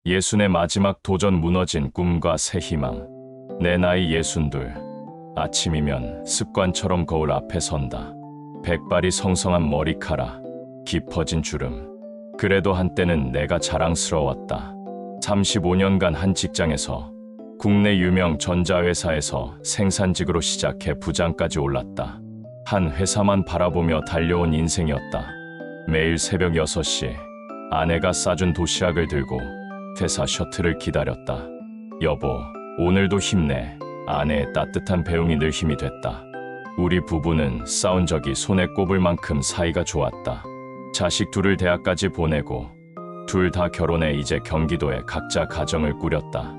예순의 마지막 도전, 무너진 꿈과 새 희망. 내 나이 62. 아침이면 습관처럼 거울 앞에 선다. 백발이 성성한 머리카락, 깊어진 주름. 그래도 한때는 내가 자랑스러웠다. 35년간 한 직장에서, 국내 유명 전자회사에서 생산직으로 시작해 부장까지 올랐다. 한 회사만 바라보며 달려온 인생이었다. 매일 새벽 6시 아내가 싸준 도시락을 들고 회사 셔틀을 기다렸다. 여보, 오늘도 힘내. 아내의 따뜻한 배웅이 늘 힘이 됐다. 우리 부부는 싸운 적이 손에 꼽을 만큼 사이가 좋았다. 자식 둘을 대학까지 보내고 둘 다 결혼해 이제 경기도에 각자 가정을 꾸렸다.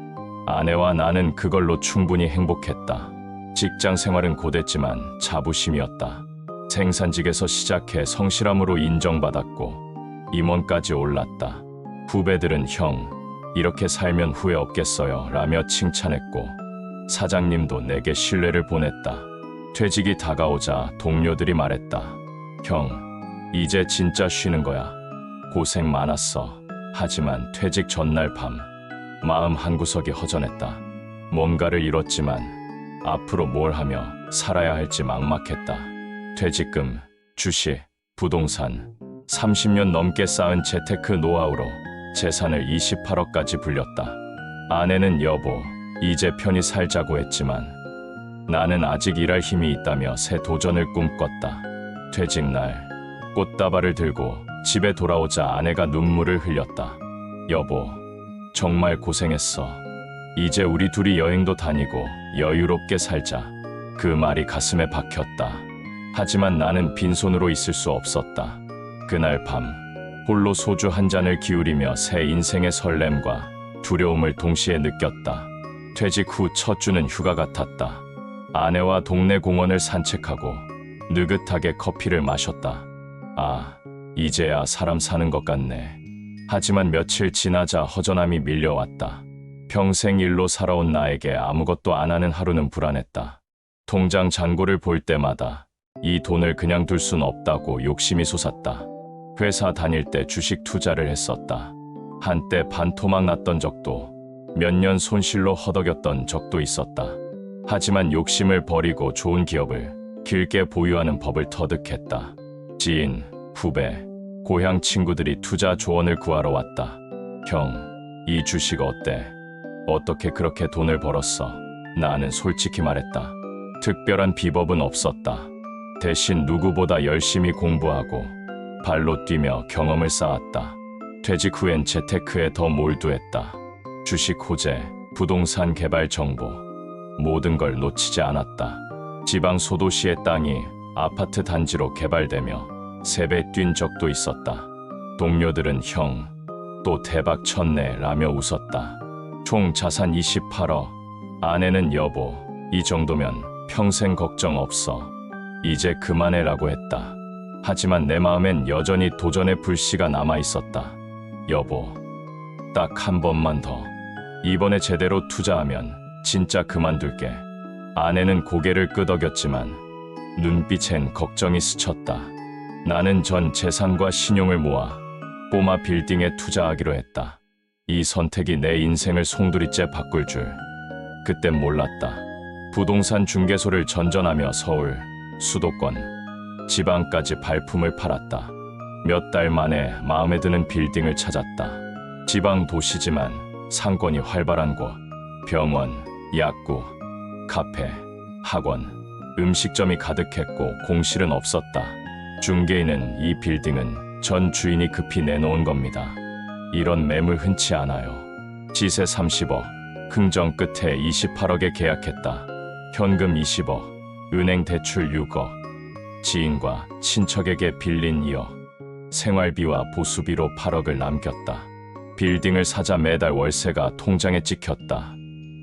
아내와 나는 그걸로 충분히 행복했다. 직장 생활은 고됐지만 자부심이었다. 생산직에서 시작해 성실함으로 인정받았고 임원까지 올랐다. 후배들은 형, 이렇게 살면 후회 없겠어요 라며 칭찬했고 사장님도 내게 신뢰를 보냈다. 퇴직이 다가오자 동료들이 말했다. 형, 이제 진짜 쉬는 거야. 고생 많았어. 하지만 퇴직 전날 밤 마음 한구석이 허전했다. 뭔가를 잃었지만 앞으로 뭘 하며 살아야 할지 막막했다. 퇴직금, 주식, 부동산, 30년 넘게 쌓은 재테크 노하우로 재산을 28억까지 불렸다. 아내는 여보, 이제 편히 살자고 했지만 나는 아직 일할 힘이 있다며 새 도전을 꿈꿨다. 퇴직날 꽃다발을 들고 집에 돌아오자 아내가 눈물을 흘렸다. 여보, 정말 고생했어. 이제 우리 둘이 여행도 다니고 여유롭게 살자. 그 말이 가슴에 박혔다. 하지만 나는 빈손으로 있을 수 없었다. 그날 밤 홀로 소주 한 잔을 기울이며 새 인생의 설렘과 두려움을 동시에 느꼈다. 퇴직 후 첫 주는 휴가 같았다. 아내와 동네 공원을 산책하고 느긋하게 커피를 마셨다. 아, 이제야 사람 사는 것 같네. 하지만 며칠 지나자 허전함이 밀려왔다. 평생 일로 살아온 나에게 아무것도 안 하는 하루는 불안했다. 통장 잔고를 볼 때마다 이 돈을 그냥 둘 순 없다고 욕심이 솟았다. 회사 다닐 때 주식 투자를 했었다. 한때 반토막 났던 적도, 몇 년 손실로 허덕였던 적도 있었다. 하지만 욕심을 버리고 좋은 기업을 길게 보유하는 법을 터득했다. 지인, 후배, 고향 친구들이 투자 조언을 구하러 왔다. 형, 이 주식 어때? 어떻게 그렇게 돈을 벌었어? 나는 솔직히 말했다. 특별한 비법은 없었다. 대신 누구보다 열심히 공부하고 발로 뛰며 경험을 쌓았다. 퇴직 후엔 재테크에 더 몰두했다. 주식 호재, 부동산 개발 정보, 모든 걸 놓치지 않았다. 지방 소도시의 땅이 아파트 단지로 개발되며 3배 뛴 적도 있었다. 동료들은 형, 또 대박 쳤네 라며 웃었다. 총 자산 28억. 아내는 여보, 이 정도면 평생 걱정 없어. 이제 그만해라고 했다. 하지만 내 마음엔 여전히 도전의 불씨가 남아 있었다. 여보, 딱 한 번만 더. 이번에 제대로 투자하면 진짜 그만둘게. 아내는 고개를 끄덕였지만 눈빛엔 걱정이 스쳤다. 나는 전 재산과 신용을 모아 꼬마 빌딩에 투자하기로 했다. 이 선택이 내 인생을 송두리째 바꿀 줄 그땐 몰랐다. 부동산 중개소를 전전하며 서울, 수도권, 지방까지 발품을 팔았다. 몇 달 만에 마음에 드는 빌딩을 찾았다. 지방 도시지만 상권이 활발한 곳, 병원, 약국, 카페, 학원, 음식점이 가득했고 공실은 없었다. 중개인은 이 빌딩은 전 주인이 급히 내놓은 겁니다. 이런 매물 흔치 않아요. 지세 30억, 흥정 끝에 28억에 계약했다. 현금 20억, 은행 대출 6억, 지인과 친척에게 빌린 2억, 생활비와 보수비로 8억을 남겼다. 빌딩을 사자 매달 월세가 통장에 찍혔다.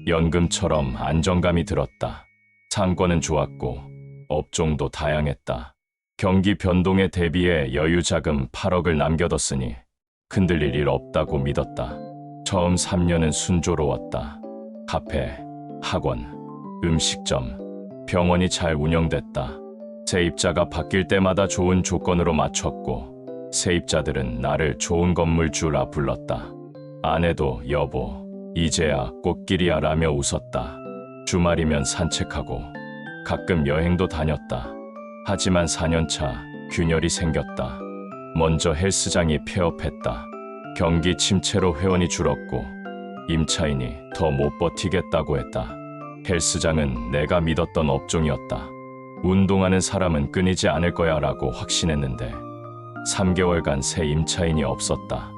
연금처럼 안정감이 들었다. 상권은 좋았고 업종도 다양했다. 경기 변동에 대비해 여유자금 8억을 남겨뒀으니 흔들릴 일 없다고 믿었다. 처음 3년은 순조로웠다. 카페, 학원, 음식점, 병원이 잘 운영됐다. 세입자가 바뀔 때마다 좋은 조건으로 맞췄고 세입자들은 나를 좋은 건물주라 불렀다. 아내도 여보, 이제야 꽃길이야 라며 웃었다. 주말이면 산책하고 가끔 여행도 다녔다. 하지만 4년차 균열이 생겼다. 먼저 헬스장이 폐업했다. 경기 침체로 회원이 줄었고 임차인이 더 못 버티겠다고 했다. 헬스장은 내가 믿었던 업종이었다. 운동하는 사람은 끊이지 않을 거야 라고 확신했는데 3개월간 새 임차인이 없었다.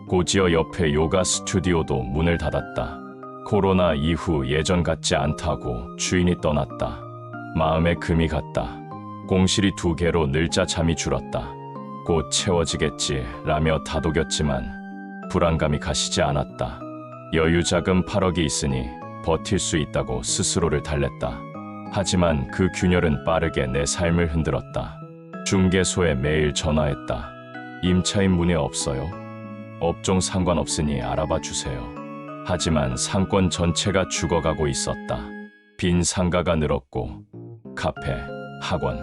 고지어 옆에 요가 스튜디오도 문을 닫았다. 코로나 이후 예전 같지 않다고 주인이 떠났다. 마음에 금이 갔다. 공실이 2개로 늘자 잠이 줄었다. 곧 채워지겠지 라며 다독였지만 불안감이 가시지 않았다. 여유자금 8억이 있으니 버틸 수 있다고 스스로를 달랬다. 하지만 그 균열은 빠르게 내 삶을 흔들었다. 중개소에 매일 전화했다. 임차인 문의 없어요? 업종 상관없으니 알아봐 주세요. 하지만 상권 전체가 죽어가고 있었다. 빈 상가가 늘었고 카페, 학원,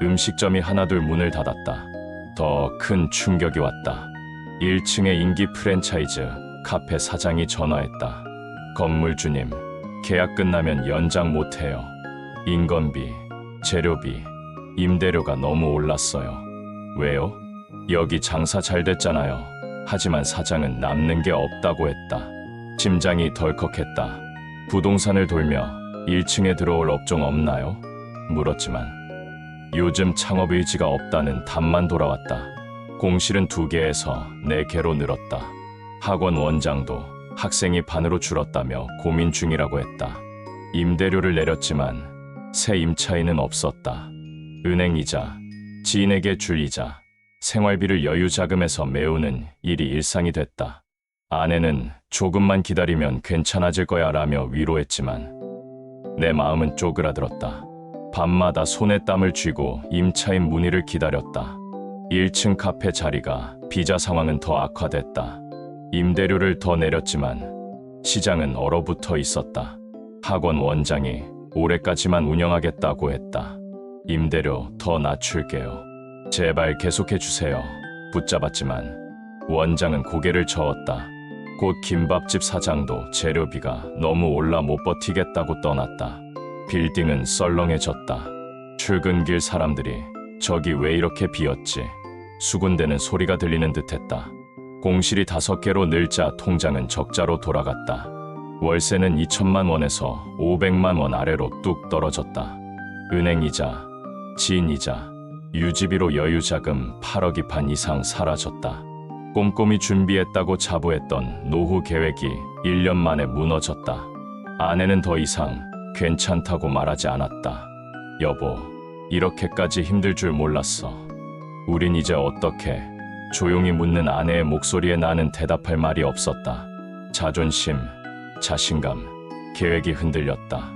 음식점이 하나둘 문을 닫았다. 더 큰 충격이 왔다. 1층의 인기 프랜차이즈 카페 사장이 전화했다. 건물주님, 계약 끝나면 연장 못해요. 인건비, 재료비, 임대료가 너무 올랐어요. 왜요? 여기 장사 잘 됐잖아요. 하지만 사장은 남는 게 없다고 했다. 심장이 덜컥했다. 부동산을 돌며 1층에 들어올 업종 없나요? 물었지만 요즘 창업 의지가 없다는 답만 돌아왔다. 공실은 2개에서 4개로 늘었다. 학원 원장도 학생이 반으로 줄었다며 고민 중이라고 했다. 임대료를 내렸지만 새 임차인은 없었다. 은행 이자, 지인에게 줄 이자, 생활비를 여유자금에서 메우는 일이 일상이 됐다. 아내는 조금만 기다리면 괜찮아질 거야 라며 위로했지만 내 마음은 쪼그라들었다. 밤마다 손에 땀을 쥐고 임차인 문의를 기다렸다. 1층 카페 자리가 비자 상황은 더 악화됐다. 임대료를 더 내렸지만 시장은 얼어붙어 있었다. 학원 원장이 올해까지만 운영하겠다고 했다. 임대료 더 낮출게요. 제발 계속해 주세요. 붙잡았지만 원장은 고개를 저었다. 곧 김밥집 사장도 재료비가 너무 올라 못 버티겠다고 떠났다. 빌딩은 썰렁해졌다. 출근길 사람들이 저기 왜 이렇게 비었지? 수군대는 소리가 들리는 듯했다. 공실이 5개로 늘자 통장은 적자로 돌아갔다. 월세는 2천만 원에서 500만 원 아래로 뚝 떨어졌다. 은행 이자, 지인 이자, 유지비로 여유자금 8억이 반 이상 사라졌다. 꼼꼼히 준비했다고 자부했던 노후 계획이 1년 만에 무너졌다. 아내는 더 이상 괜찮다고 말하지 않았다. 여보, 이렇게까지 힘들 줄 몰랐어. 우린 이제 어떻게? 조용히 묻는 아내의 목소리에 나는 대답할 말이 없었다. 자존심, 자신감, 계획이 흔들렸다.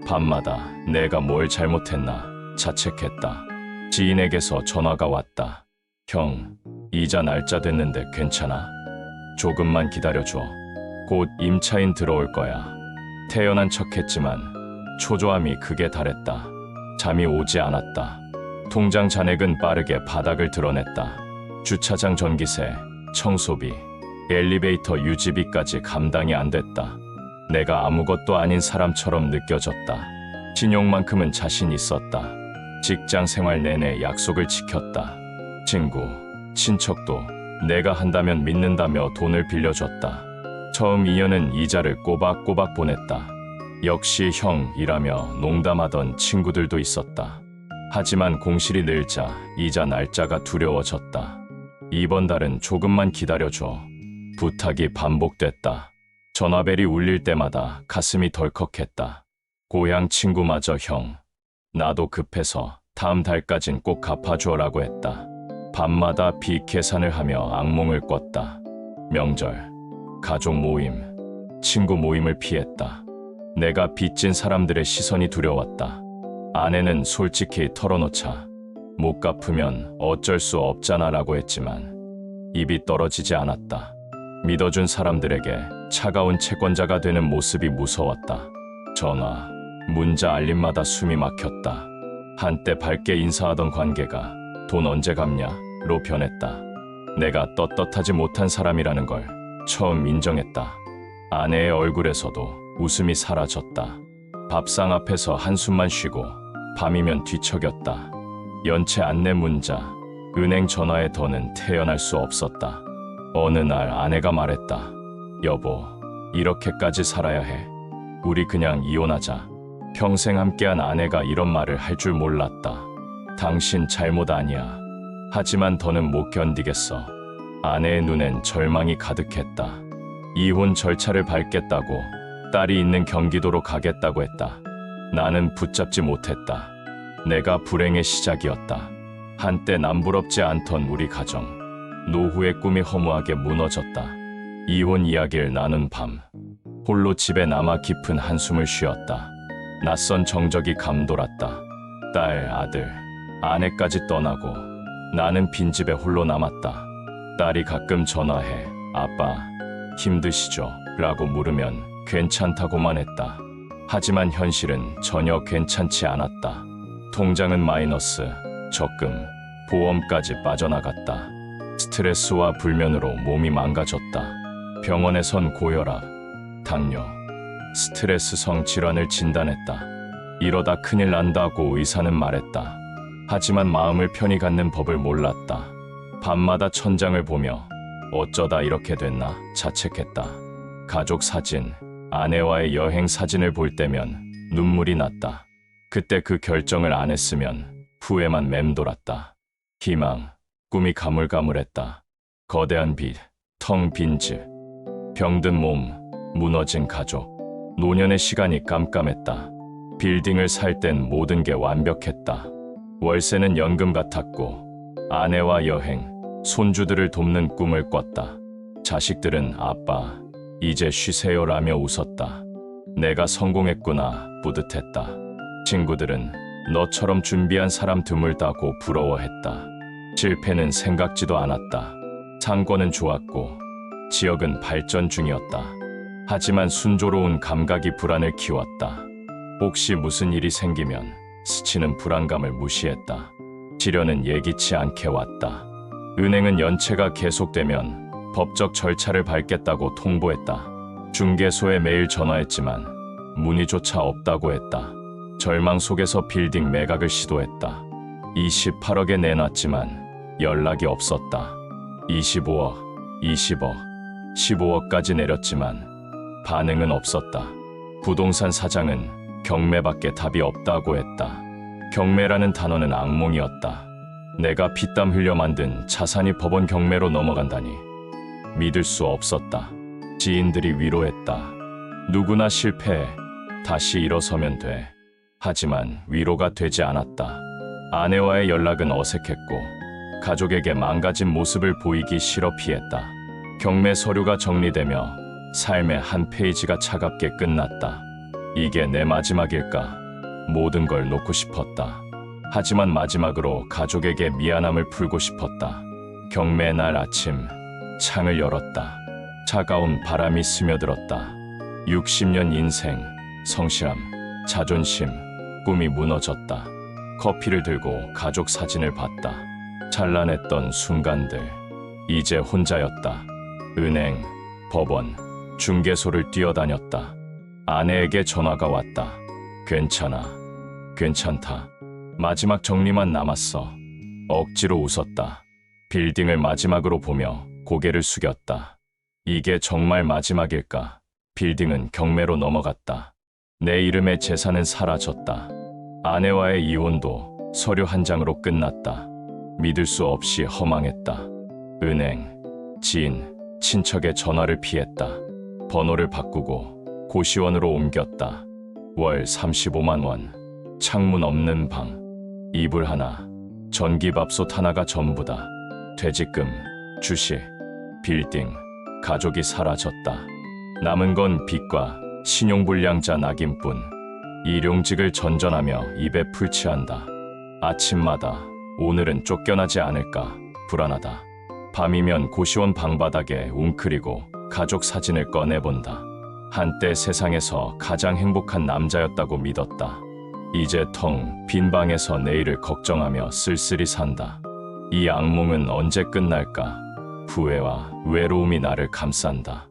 밤마다 내가 뭘 잘못했나 자책했다. 지인에게서 전화가 왔다. 형, 이자 날짜 됐는데 괜찮아? 조금만 기다려줘. 곧 임차인 들어올 거야. 태연한 척했지만 초조함이 극에 달했다. 잠이 오지 않았다. 통장 잔액은 빠르게 바닥을 드러냈다. 주차장 전기세, 청소비, 엘리베이터 유지비까지 감당이 안 됐다. 내가 아무것도 아닌 사람처럼 느껴졌다. 신용만큼은 자신 있었다. 직장 생활 내내 약속을 지켰다. 친구, 친척도 내가 한다면 믿는다며 돈을 빌려줬다. 처음 2년은 이자를 꼬박꼬박 보냈다. 역시 형이라며 농담하던 친구들도 있었다. 하지만 공실이 늘자 이자 날짜가 두려워졌다. 이번 달은 조금만 기다려줘. 부탁이 반복됐다. 전화벨이 울릴 때마다 가슴이 덜컥했다. 고향 친구마저 형, 나도 급해서 다음 달까진 꼭 갚아줘라고 했다. 밤마다 빚 계산을 하며 악몽을 꿨다. 명절, 가족 모임, 친구 모임을 피했다. 내가 빚진 사람들의 시선이 두려웠다. 아내는 솔직히 털어놓자. 못 갚으면 어쩔 수 없잖아 라고 했지만 입이 떨어지지 않았다. 믿어준 사람들에게 차가운 채권자가 되는 모습이 무서웠다. 전화, 문자 알림마다 숨이 막혔다. 한때 밝게 인사하던 관계가 돈 언제 갚냐? 로 변했다. 내가 떳떳하지 못한 사람이라는 걸 처음 인정했다. 아내의 얼굴에서도 웃음이 사라졌다. 밥상 앞에서 한숨만 쉬고 밤이면 뒤척였다. 연체 안내 문자, 은행 전화에 더는 태어날 수 없었다. 어느 날 아내가 말했다. 여보, 이렇게까지 살아야 해. 우리 그냥 이혼하자. 평생 함께한 아내가 이런 말을 할 줄 몰랐다. 당신 잘못 아니야. 하지만 더는 못 견디겠어. 아내의 눈엔 절망이 가득했다. 이혼 절차를 밟겠다고, 딸이 있는 경기도로 가겠다고 했다. 나는 붙잡지 못했다. 내가 불행의 시작이었다. 한때 남부럽지 않던 우리 가정. 노후의 꿈이 허무하게 무너졌다. 이혼 이야기를 나눈 밤. 홀로 집에 남아 깊은 한숨을 쉬었다. 낯선 정적이 감돌았다. 딸, 아들, 아내까지 떠나고 나는 빈집에 홀로 남았다. 딸이 가끔 전화해 아빠, 힘드시죠? 라고 물으면 괜찮다고만 했다. 하지만 현실은 전혀 괜찮지 않았다. 통장은 마이너스, 적금, 보험까지 빠져나갔다. 스트레스와 불면으로 몸이 망가졌다. 병원에선 고혈압, 당뇨, 스트레스성 질환을 진단했다. 이러다 큰일 난다고 의사는 말했다. 하지만 마음을 편히 갖는 법을 몰랐다. 밤마다 천장을 보며 어쩌다 이렇게 됐나 자책했다. 가족 사진, 아내와의 여행 사진을 볼 때면 눈물이 났다. 그때 그 결정을 안 했으면 후회만 맴돌았다. 희망, 꿈이 가물가물했다. 거대한 빚, 텅 빈 집, 병든 몸, 무너진 가족. 노년의 시간이 깜깜했다. 빌딩을 살 땐 모든 게 완벽했다. 월세는 연금 같았고 아내와 여행, 손주들을 돕는 꿈을 꿨다. 자식들은 아빠, 이제 쉬세요라며 웃었다. 내가 성공했구나 뿌듯했다. 친구들은 너처럼 준비한 사람 드물다고 부러워했다. 실패는 생각지도 않았다. 상권은 좋았고 지역은 발전 중이었다. 하지만 순조로운 감각이 불안을 키웠다. 혹시 무슨 일이 생기면 스치는 불안감을 무시했다. 치료는 예기치 않게 왔다. 은행은 연체가 계속되면 법적 절차를 밟겠다고 통보했다. 중개소에 매일 전화했지만 문의조차 없다고 했다. 절망 속에서 빌딩 매각을 시도했다. 28억에 내놨지만 연락이 없었다. 25억, 20억, 15억까지 내렸지만 반응은 없었다. 부동산 사장은 경매밖에 답이 없다고 했다. 경매라는 단어는 악몽이었다. 내가 피땀 흘려 만든 자산이 법원 경매로 넘어간다니 믿을 수 없었다. 지인들이 위로했다. 누구나 실패해. 다시 일어서면 돼. 하지만 위로가 되지 않았다. 아내와의 연락은 어색했고 가족에게 망가진 모습을 보이기 싫어 피했다. 경매 서류가 정리되며 삶의 한 페이지가 차갑게 끝났다. 이게 내 마지막일까? 모든 걸 놓고 싶었다. 하지만 마지막으로 가족에게 미안함을 풀고 싶었다. 경매 날 아침 창을 열었다. 차가운 바람이 스며들었다. 60년 인생, 성실함, 자존심, 꿈이 무너졌다. 커피를 들고 가족 사진을 봤다. 찬란했던 순간들, 이제 혼자였다. 은행, 법원, 중개소를 뛰어다녔다. 아내에게 전화가 왔다. 괜찮아, 괜찮다. 마지막 정리만 남았어. 억지로 웃었다. 빌딩을 마지막으로 보며 고개를 숙였다. 이게 정말 마지막일까? 빌딩은 경매로 넘어갔다. 내 이름의 재산은 사라졌다. 아내와의 이혼도 서류 한 장으로 끝났다. 믿을 수 없이 허망했다. 은행, 지인, 친척의 전화를 피했다. 번호를 바꾸고 고시원으로 옮겼다. 월 35만 원, 창문 없는 방, 이불 하나, 전기밥솥 하나가 전부다. 퇴직금, 주식, 빌딩, 가족이 사라졌다. 남은 건 빚과 신용불량자 낙인뿐. 일용직을 전전하며 입에 풀칠한다. 아침마다 오늘은 쫓겨나지 않을까 불안하다. 밤이면 고시원 방바닥에 웅크리고 가족 사진을 꺼내본다. 한때 세상에서 가장 행복한 남자였다고 믿었다. 이제 텅 빈 방에서 내일을 걱정하며 쓸쓸히 산다. 이 악몽은 언제 끝날까? 후회와 외로움이 나를 감싼다.